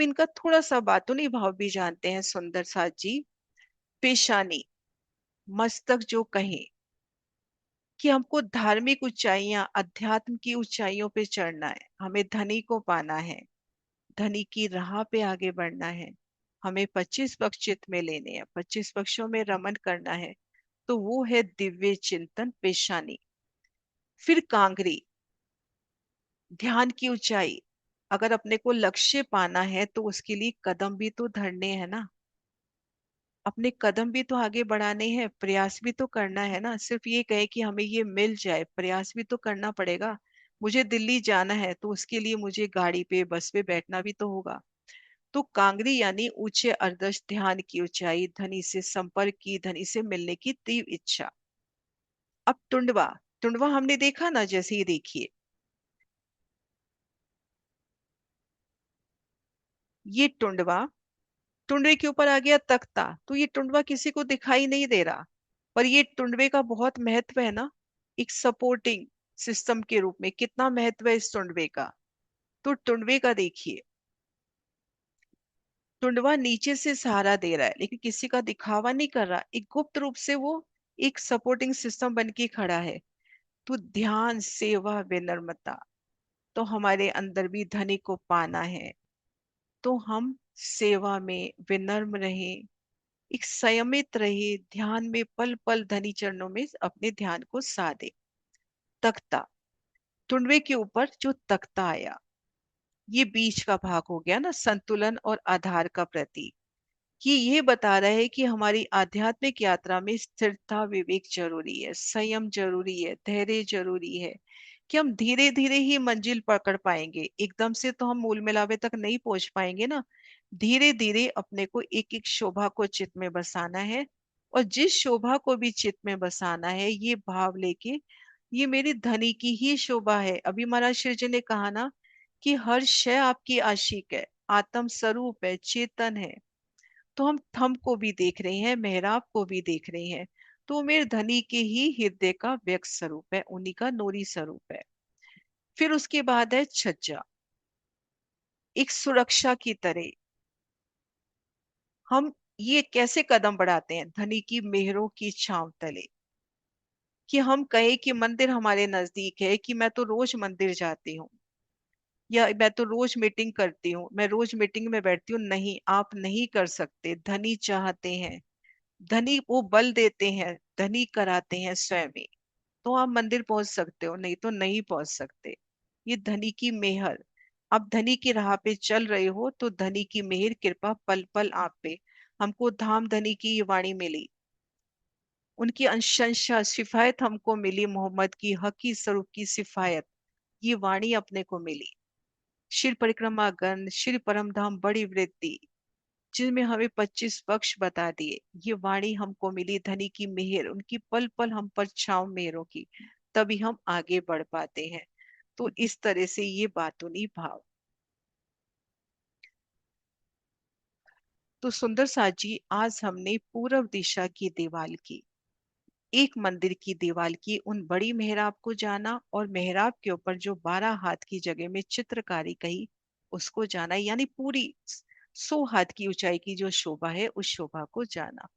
इनका थोड़ा सा बातूनी भाव भी जानते हैं सुंदर साथ जी। पेशानी, मस्तक जो कहे कि हमको धार्मिक ऊंचाइयां, अध्यात्म की ऊंचाइयों पे चढ़ना है, हमें धनी को पाना है, धनी की राह पे आगे बढ़ना है, हमें 25 पक्ष चित्त में लेने हैं, 25 पक्षों में रमन करना है। तो वो है दिव्य चिंतन पेशानी। फिर कांगरी, ध्यान की ऊंचाई। अगर अपने को लक्ष्य पाना है तो उसके लिए कदम भी तो धरने हैं ना, अपने कदम भी तो आगे बढ़ाने हैं, प्रयास भी तो करना है ना। सिर्फ ये कहे कि हमें ये मिल जाए, प्रयास भी तो करना पड़ेगा। मुझे दिल्ली जाना है तो उसके लिए मुझे गाड़ी पे बस पे बैठना भी तो होगा। तो कांगरी यानी ऊंचे अर्दश, ध्यान की ऊंचाई, धनी से संपर्क की, धनी से मिलने की तीव्र इच्छा। अब टुंडवा, टुंडवा हमने देखा ना, जैसे ही देखिए ये टुंडवा, टुंडवे के ऊपर आ गया तख्ता, तो ये टुंडवा किसी को दिखाई नहीं दे रहा, पर ये टुंडवे का बहुत महत्व है ना, एक सपोर्टिंग सिस्टम के रूप में कितना महत्व है इस टुंडवे का। तो टुंडवे का देखिए, टुंडवा नीचे से सहारा दे रहा है लेकिन किसी का दिखावा नहीं कर रहा, एक गुप्त रूप से वो एक सपोर्टिंग सिस्टम बन के खड़ा है। तो ध्यान, सेवा, विनम्रता, तो हमारे अंदर भी धनी को पाना है तो हम सेवा में विनम्र रहे, एक संयमित रहे, ध्यान में पल पल धनी चरणों में अपने ध्यान को साधे। तख्ता, टुंडवे के ऊपर जो तख्ता आया, ये बीच का भाग हो गया ना, संतुलन और आधार का प्रतीक। ये बता रहा है कि हमारी आध्यात्मिक यात्रा में स्थिरता, विवेक जरूरी है, संयम जरूरी है, धैर्य जरूरी है, कि हम धीरे धीरे ही मंजिल पकड़ पाएंगे, एकदम से तो हम मूल मिलावे तक नहीं पहुंच पाएंगे ना। धीरे धीरे अपने को एक एक शोभा को चित्त में बसाना है, और जिस शोभा को भी चित्त में बसाना है ये भाव लेके, ये मेरी धनी की ही शोभा है। अभी महाराज श्री जी ने कहा ना कि हर शय आपकी आशिक है, आत्म स्वरूप है, चेतन है। तो हम थम को भी देख रहे हैं, मेहराब को भी देख रहे हैं, तो वो मेरे धनी के ही हृदय का व्यक्त स्वरूप है, उन्हीं का नूरी स्वरूप है। फिर उसके बाद है छज्जा, एक सुरक्षा की तरह। हम ये कैसे कदम बढ़ाते हैं, धनी की मेहरों की छांव तले, कि हम कहे कि मंदिर हमारे नजदीक है, कि मैं तो रोज मंदिर जाती हूँ, या मैं तो रोज मीटिंग करती हूँ, मैं रोज मीटिंग में बैठती हूँ। नहीं, आप नहीं कर सकते, धनी चाहते हैं, धनी वो बल देते हैं, धनी कराते हैं स्वयं ही। तो आप मंदिर पहुंच सकते हो, नहीं तो नहीं पहुंच सकते। ये धनी की मेहर, आप धनी की राह पे चल रहे हो तो धनी की मेहर कृपा पल पल आप पे। हमको धाम धनी की ये वाणी मिली, उनकी अंशंसा सिफायत हमको मिली, मोहम्मद की हकी स्वरूप की सिफायत, ये वाणी अपने को मिली। शिर परिक्रमा गण, श्री परम धाम बड़ी वृद्धि, जिनमें हमें 25 पक्ष बता दिए, ये वाणी हमको मिली, धनी की मेहर, उनकी पल पल हम पर छांव मेहरों की, तभी हम आगे बढ़ पाते हैं। तो इस तरह से ये बातूनी भाव। तो सुंदर साथ जी, आज हमने पूर्व दिशा की दीवार की, एक मंदिर की दीवार की उन बड़ी मेहराब को जाना, और मेहराब के ऊपर जो 12 हाथ की जगह में चित्रकारी कही उसको जाना, यानी पूरी 100 हाथ की ऊंचाई की जो शोभा है उस शोभा को जाना।